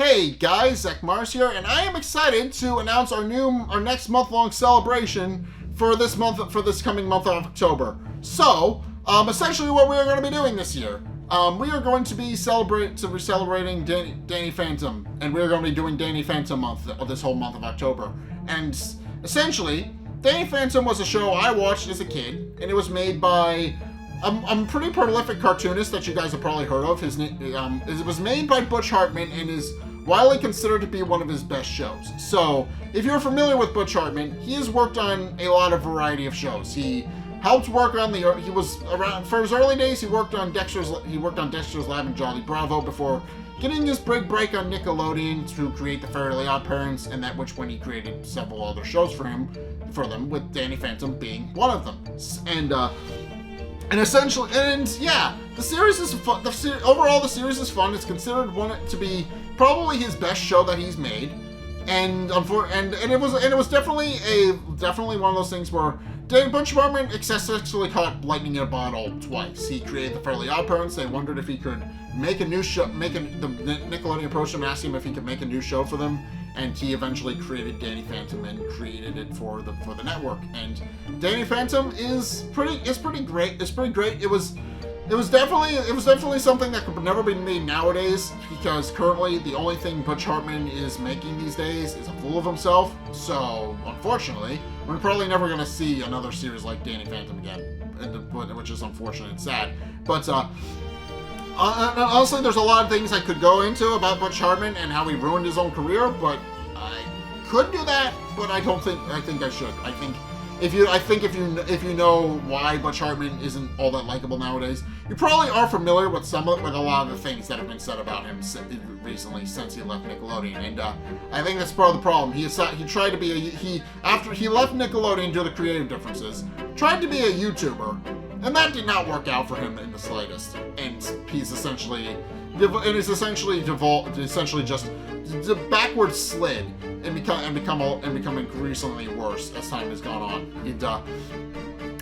Hey guys, Zack here, and I am excited to announce our next month-long celebration for this coming month of October. So, essentially, what we are going to be doing this year, we are going to be celebrating Danny Phantom, and we are going to be doing Danny Phantom month of this whole month of October. And essentially, Danny Phantom was a show I watched as a kid, and it was made by a pretty prolific cartoonist that you guys have probably heard of. It was made by Butch Hartman and is widely considered to be one of his best shows. So, if you're familiar with Butch Hartman, he has worked on a lot of variety of shows. He helped work on he was around for his early days. He worked on Dexter's Lab and Jolly Bravo before getting his big break on Nickelodeon to create the Fairly Odd Parents, and when he created several other shows for them, with Danny Phantom being one of them. The series is fun. Overall, the series is fun. It's considered to be probably his best show that he's made, and it was definitely one of those things where Butch Hartman successfully caught lightning in a bottle twice. He created the Fairly Odd Parents. They wondered if he could make a new show. The Nickelodeon approached him and asked him if he could make a new show for them. And he eventually created Danny Phantom and created it for the network. And Danny Phantom is pretty great. It's pretty great. It was definitely something that could never be made nowadays, because currently the only thing Butch Hartman is making these days is a fool of himself. So unfortunately, we're probably never going to see another series like Danny Phantom again, which is unfortunate and sad. But honestly, there's a lot of things I could go into about Butch Hartman and how he ruined his own career, but I could do that, but I think I should. I think if you know why Butch Hartman isn't all that likable nowadays, you probably are familiar with a lot of the things that have been said about him recently since he left Nickelodeon, and I think that's part of the problem. After he left Nickelodeon due to creative differences, tried to be a YouTuber. And that did not work out for him in the slightest. And he's essentially just backwards slid and become increasingly worse as time has gone on.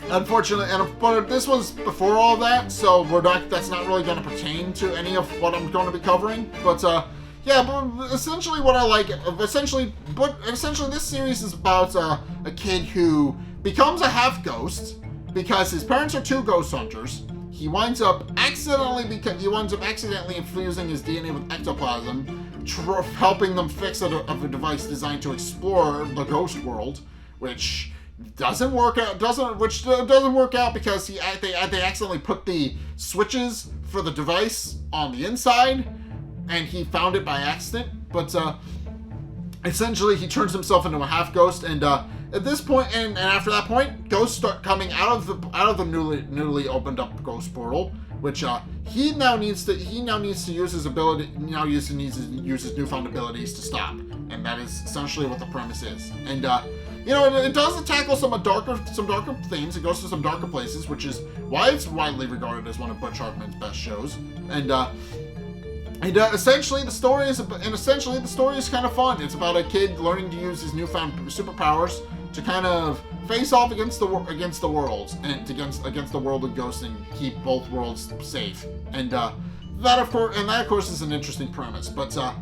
Unfortunately, but this was before all that, so that's not really going to pertain to any of what I'm going to be covering. But but essentially what I like, essentially this series is about a kid who becomes a half ghost. Because his parents are two ghost hunters, he winds up accidentally infusing his DNA with ectoplasm, helping them fix a device designed to explore the ghost world, which doesn't work out because they accidentally put the switches for the device on the inside, and he found it by accident. But essentially, he turns himself into a half ghost, and at this point, and after that point, ghosts start coming out of the newly opened up ghost portal, which he now needs to use his ability. Needs to use his newfound abilities to stop, and that is essentially what the premise is. And it does tackle some darker themes. It goes to some darker places, which is why it's widely regarded as one of Butch Hartman's best shows. And essentially the story is kind of fun. It's about a kid learning to use his newfound superpowers to kind of face off against the world and against the world of ghosts and keep both worlds safe. And that of course is an interesting premise. But I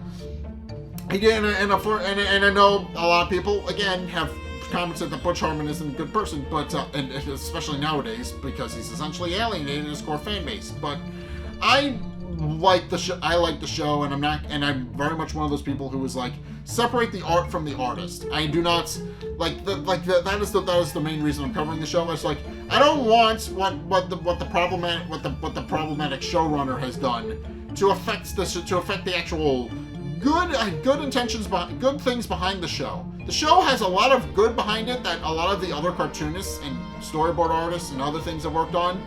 know a lot of people again have commented that Butch Hartman isn't a good person, but and especially nowadays because he's essentially alienated his core fan base. But I like the show, and I'm very much one of those people who is like, separate the art from the artist. I do not that is the main reason I'm covering the show. It's like, I don't want what the problematic showrunner has done to affect the actual good intentions, good things behind the show. The show has a lot of good behind it that a lot of the other cartoonists and storyboard artists and other things have worked on.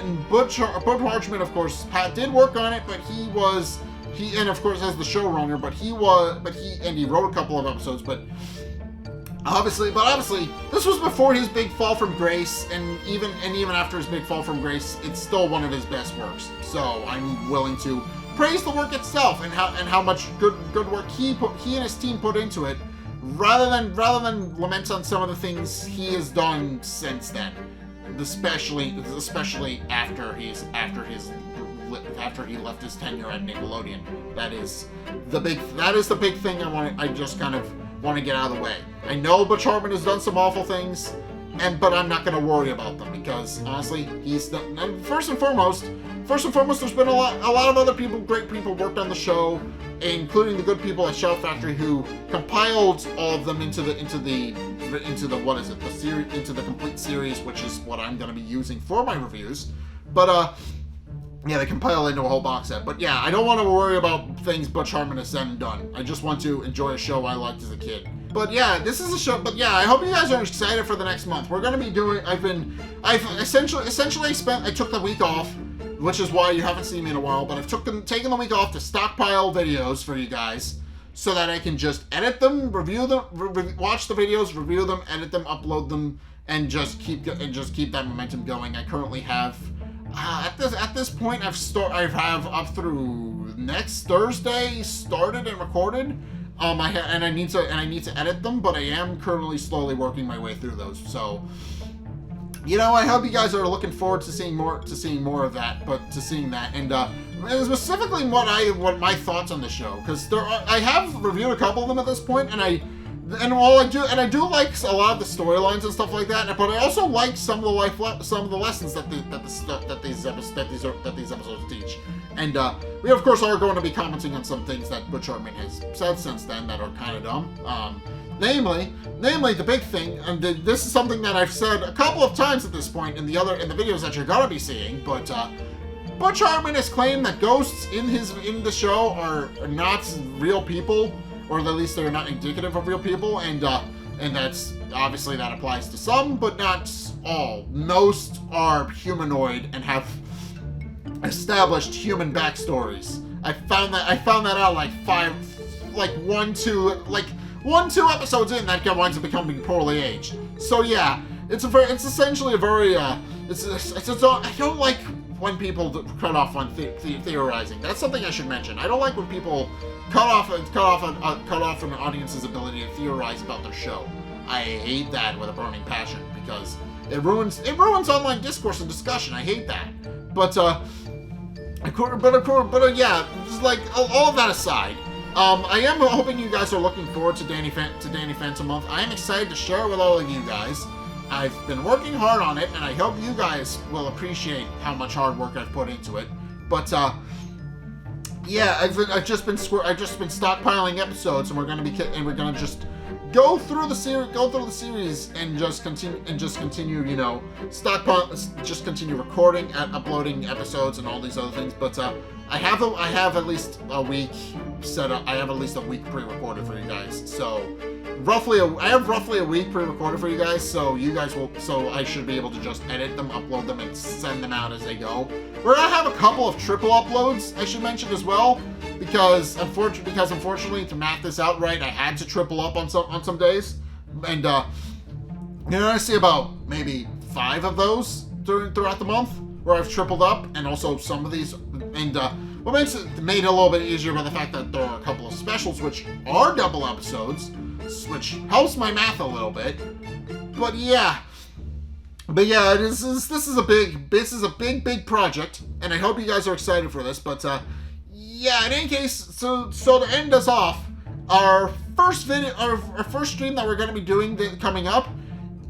And Butch Hartman, of course, did work on it, but he of course as the showrunner, but he wrote a couple of episodes, but obviously this was before his big fall from grace, and even after his big fall from grace, it's still one of his best works. So I'm willing to praise the work itself and how much good work he and his team put into it, rather than lament on some of the things he has done since then. Especially after his after he left his tenure at Nickelodeon. That is the big thing I just kind of want to get out of the way. I know Butch Hartman has done some awful things, but I'm not going to worry about them because honestly, he's done. And first and foremost, there's been a lot of other people, great people, worked on the show, including the good people at Shout Factory who compiled all of them into the complete series, which is what I'm going to be using for my reviews. But yeah, they compile into a whole box set. But yeah, I don't want to worry about things Butch Hartman has said and done. I just want to enjoy a show I liked as a kid. But yeah, this is a show. But yeah, I hope you guys are excited for the next month. We're gonna be doing. I took the week off, which is why you haven't seen me in a while. But I've taken the week off to stockpile videos for you guys, so that I can just edit them, review them, watch the videos, review them, edit them, upload them, and just keep that momentum going. I currently have. At this point, I have up through next Thursday started and recorded. I need to edit them, but I am currently slowly working my way through those. So, I hope you guys are looking forward to seeing more of that, and specifically what my thoughts on the show, because I have reviewed a couple of them at this point, and I do like a lot of the storylines and stuff like that, but I also like some of the lessons that these episodes teach. And we of course are going to be commenting on some things that Butch Hartman has said since then that are kind of dumb. Namely the big thing, and this is something that I've said a couple of times at this point in the videos that you're gonna be seeing, but Butch Hartman has claimed that ghosts in the show are not real people, or at least they're not indicative of real people, and that's obviously that applies to some, but not all. Most are humanoid and have established human backstories. I found that out like 1-2 episodes in, that winds up becoming poorly aged. So yeah, it's essentially a very I don't like when people cut off on theorizing. That's something I should mention. I don't like when people cut off an audience's ability to theorize about their show. I hate that with a burning passion because it ruins online discourse and discussion. I hate that. But yeah, it's like all of that aside, I am hoping you guys are looking forward to Danny Phantom Month. I am excited to share it with all of you guys. I've been working hard on it, and I hope you guys will appreciate how much hard work I've put into it. But yeah, I've just been stockpiling episodes, and we're gonna just go through the series, and just continue, continue recording and uploading episodes and all these other things. But I have at least a week set up. I have at least a week pre-recorded for you guys. So I have roughly a week pre-recorded for you guys. So I should be able to just edit them, upload them, and send them out as they go. We're gonna have a couple of triple uploads, I should mention as well, because unfortunately to map this out right, I had to triple up on some days, and I see about maybe 5 of those throughout the month where I've tripled up, and also some of these, and what made it a little bit easier by the fact that there are a couple of specials which are double episodes, which helps my math a little bit. But yeah, this is a big project, and I hope you guys are excited for this. But yeah, in any case, so to end us off, our first stream that we're going to be doing coming up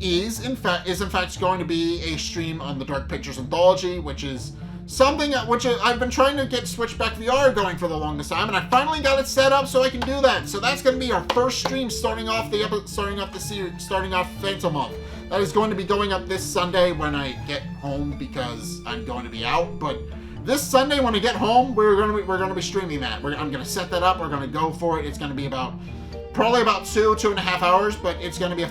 is in fact going to be a stream on the Dark Pictures Anthology, which is something which I've been trying to get Switchback VR going for the longest time, and I finally got it set up so I can do that. So that's going to be our first stream starting off Phantom Month. That is going to be going up this Sunday when I get home, because I'm going to be out. But this Sunday when I get home, we're going to be streaming that. I'm going to set that up. We're going to go for it. It's going to be probably about 2.5 hours, but it's going to be a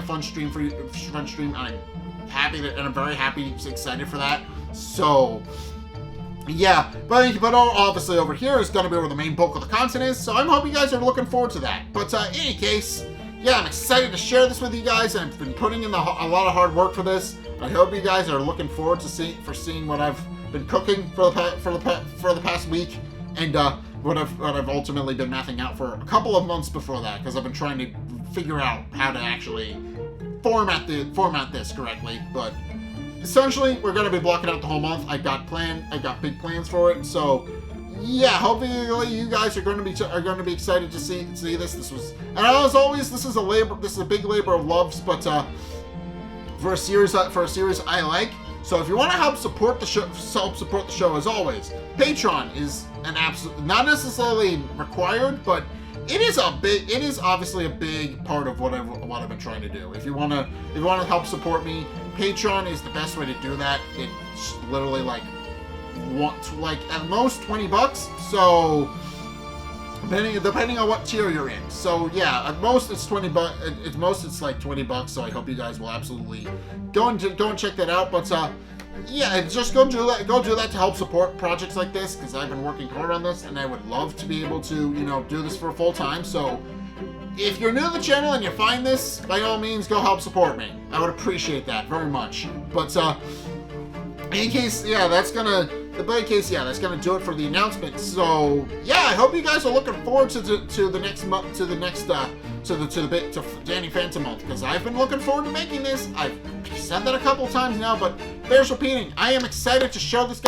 fun stream for you. Fun stream. I'm very happy, excited for that. So yeah, but obviously over here is going to be where the main bulk of the content is. So I'm hoping you guys are looking forward to that. But in any case, yeah, I'm excited to share this with you guys, and I've been putting in a lot of hard work for this. I hope you guys are looking forward to seeing what I've been cooking for the past week, and what I've ultimately been mathing out for a couple of months before that, because I've been trying to figure out how to actually format this correctly. But essentially, we're going to be blocking out the whole month. I got big plans for it. So, yeah, hopefully you guys are going to be excited to see this. And as always, this is a big labor of love, but for a series I like. So if you want to help support the show, as always, Patreon is an absolute, not necessarily required, but it is obviously a big part of what I've been trying to do. If you want to help support me, Patreon is the best way to do that. It's literally like at most $20. So depending on what tier you're in. So yeah, at most it's $20. At most it's like $20. So I hope you guys will absolutely go and check that out. But yeah, just go do that. Go do that to help support projects like this, because I've been working hard on this, and I would love to be able to do this for full time. So if you're new to the channel and you find this, by all means, go help support me. I would appreciate that very much. But in case, yeah, that's gonna do it for the announcement. So yeah, I hope you guys are looking forward to the next month, to Danny Phantom month, because I've been looking forward to making this. I've said that a couple times now, but bears repeating. I am excited to show this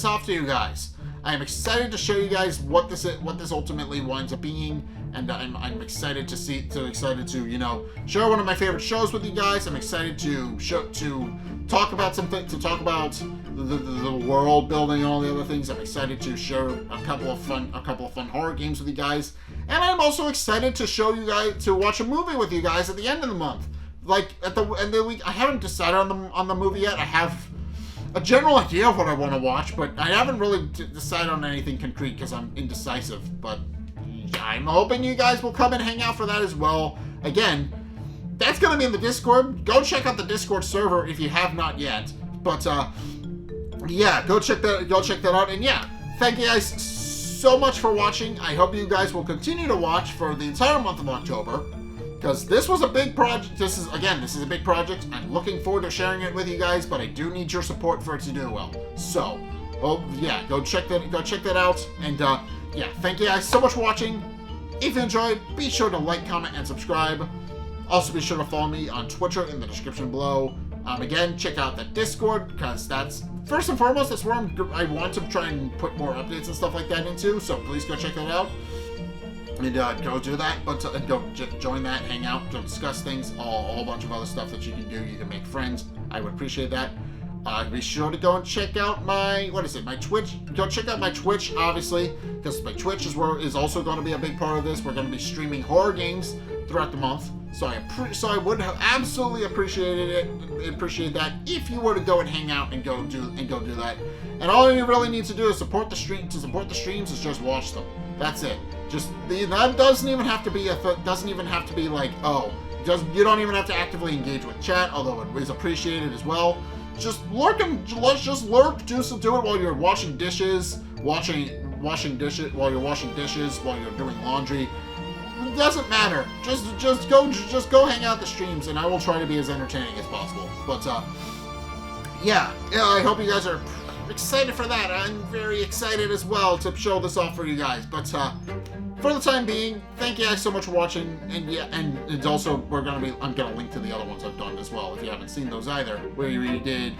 off to you guys. I am excited to show you guys what this ultimately winds up being, and I'm excited to share one of my favorite shows with you guys. I'm excited to talk about the world building and all the other things. I'm excited to share a couple of fun horror games with you guys, and I'm also excited to watch a movie with you guys at the end of the month. Like at the end of the week, I haven't decided on the movie yet. I have a general idea of what I want to watch, but I haven't really decided on anything concrete because I'm indecisive. But I'm hoping you guys will come and hang out for that as well. Again, that's going to be in the Discord. Go check out the Discord server if you have not yet. But yeah, go check that out. And yeah, thank you guys so much for watching. I hope you guys will continue to watch for the entire month of October, because this was a big project. This is a big project. I'm looking forward to sharing it with you guys, but I do need your support for it to do well. So, yeah, go check that out. And yeah, thank you guys so much for watching. If you enjoyed, be sure to like, comment, and subscribe. Also, be sure to follow me on Twitter in the description below. Again, check out the Discord, because that's first and foremost, that's where I want to try and put more updates and stuff like that into. So please go check that out. And go do that, but go join that, hang out, go discuss things, a whole bunch of other stuff that you can do. You can make friends. I would appreciate that. Be sure to go and check out my Twitch. Go check out my Twitch, obviously, because my Twitch is also going to be a big part of this. We're going to be streaming horror games throughout the month. So I would have absolutely appreciate that if you were to go and hang out and go do that. And all you really need to do is support the streams is just watch them. That's it. That doesn't even have to be like, you don't even have to actively engage with chat, although it is appreciated as well. Just lurk and do it while you're washing dishes, while you're doing laundry. It doesn't matter. Just go hang out the streams, and I will try to be as entertaining as possible. But yeah, I hope you guys are excited for that. I'm very excited as well to show this off for you guys. But for the time being, thank you guys so much for watching. And yeah, and it's also I'm gonna link to the other ones I've done as well if you haven't seen those either. Where we did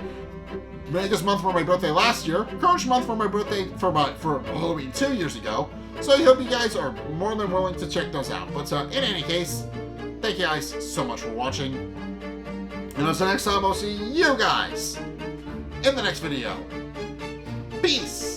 Vegas month for my birthday last year, Courage month for my birthday for Halloween 2 years ago. So I hope you guys are more than willing to check those out. But in any case, thank you guys so much for watching. And until next time, I'll see you guys in the next video. Peace!